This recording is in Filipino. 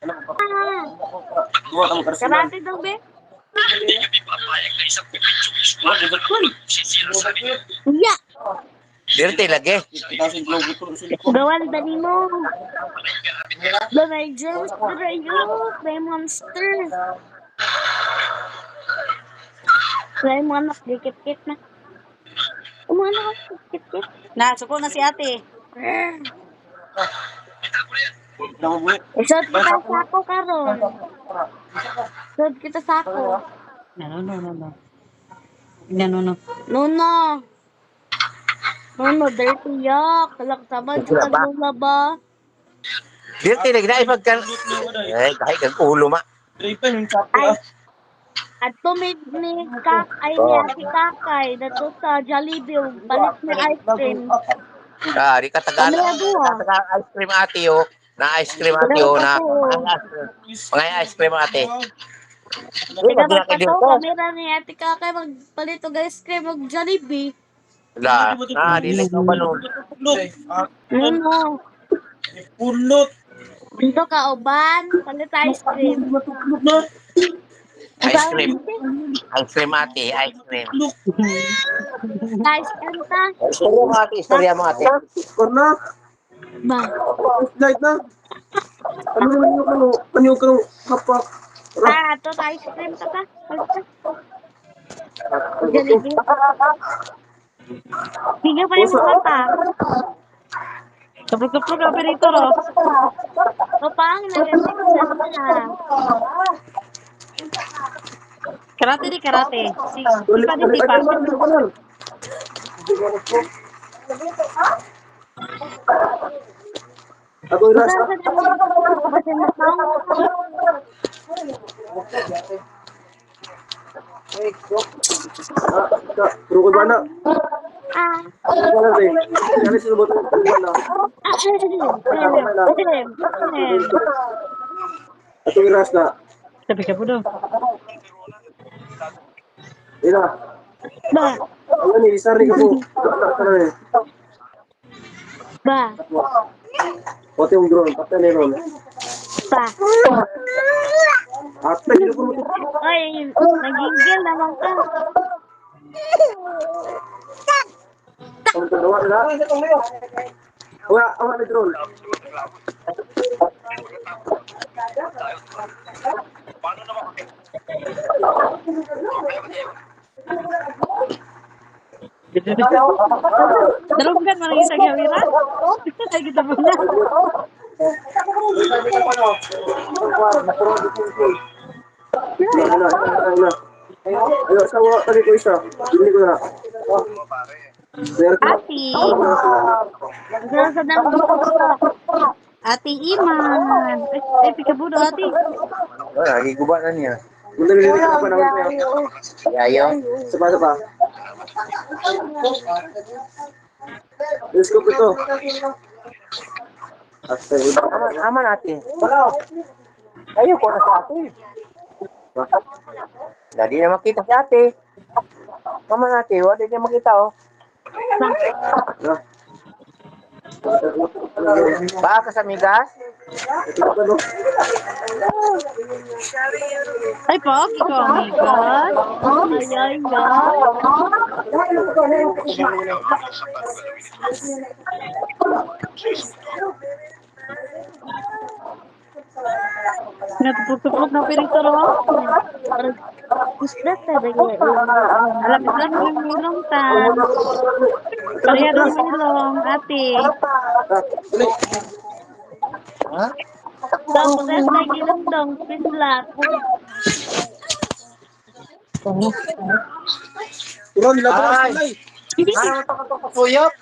Ah, karate daw, be. Ya, Dirty lagi. gawan dali mo. Ba, may germs na yun. May monster. May mga anak, dikit-kit na. Mga anak, dikit-kit. Na, suko na si ate. Isod kita sako karon. Isod kita sako. No. No. Nono. Nono, dirty yak. Kalak sama, Sila jukag ba? lula ba? Dirty lagi na ipagkan. Kahit kang ulo ma. Ay, ato may kakay ni ate kakay. Dato sa Jollibee, palit na ice cream. Di ka tagal. Pamilya buha. Ice cream ate yo. Na ice cream ate yo na. Mga ice cream ate. Tiga magpato, kamera ni ate kakay magpalit og ice cream og Jollibee. Dili ka ba nun? Nono. Pulot. Dito ka uban, palit ice cream. Ice cream. Ice cream ate. Ice cream. Ice cream ta. Istorya mo ate. Karna. Ba, Light na. Ano naman yung kapak. ito ice cream ta ka. Palit ka. Jollibee. Bigyan pa rin mo mata. Kapag-kapag ka perito ro. Kapang nagaling sa siya. Karate di karate. Sipa di sipa. Ako Bukan iras. sa dami. Kasi matang. Puro ko ba na? Ah. Wala rin. Kaya sinubot ko na. Ako iras na. Sabi ka po daw. Ina. Ba, Ano ni isari ko po. Tara. ba, Pati yung drone, pati na yung drone. ba. Ate, hindi ko mo. Oy, nagigil naman ka. Ang dalawa na. Wala ni drone. Darunggan mo lang isang gawira. Ay, kita po na. Ayo, sawa tadi ko isa. Hindi ko na. Ati. Sa dami ko. Ate Iman. Ay, pika po daw ate. Lagi guba na niya. Hindi ko na pa naman. Yayo. Sapa. Let's go ito. Aman ate. Ayo ko na sa ate. Dadi na makita si ate. Aman ate, wala din makita oh. Baka sa migas? Ay, pag ikaw amigas. Ay. Natupok-tupok na perito ro. Gusto ka lagi. Alam mo lang yung milong tan. Pareha daw milong, ate. Ha? Tapos lagi lang dong, pinlat. Tulong nila ba? Ay! Ano ito ka suyop?